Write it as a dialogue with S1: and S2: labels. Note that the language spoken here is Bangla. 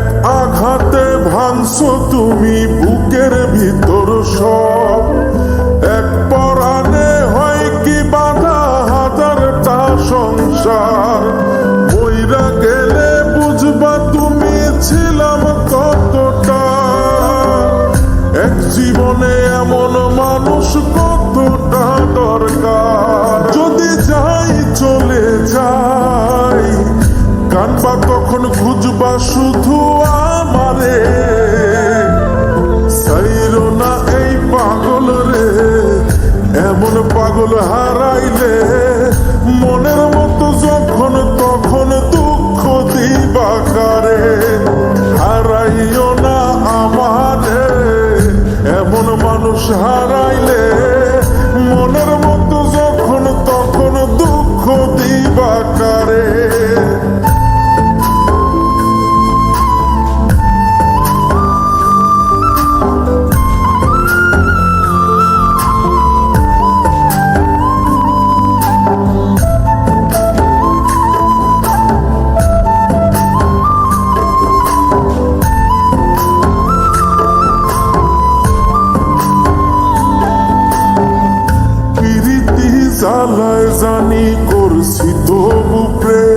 S1: এক আঘাতে ভাঙছো তুমি বুকের ভিতর সব। এক পরাণে হয় কি বাধা হাজারটা সংসার। মইরা গেলে বুঝবা তুমি ছিলাম কতটা। এক জীবনে এমন মানুষ কতটা দরকার। যদি যাই চলে যাই কানবা তখন খুঁজবা শুধু আমারে। সাইরো না এই পাগল রে, এমন পাগল হারাইলে মনের মতো যখন তখন দুঃখ দিবা কারে। হারাইও না আমারে, এমন মানুষ হারাইলে মনের মতো যখন তখন দুঃখ দিবা কারে। জ্বালায় জানি করছি তবু প্রেম।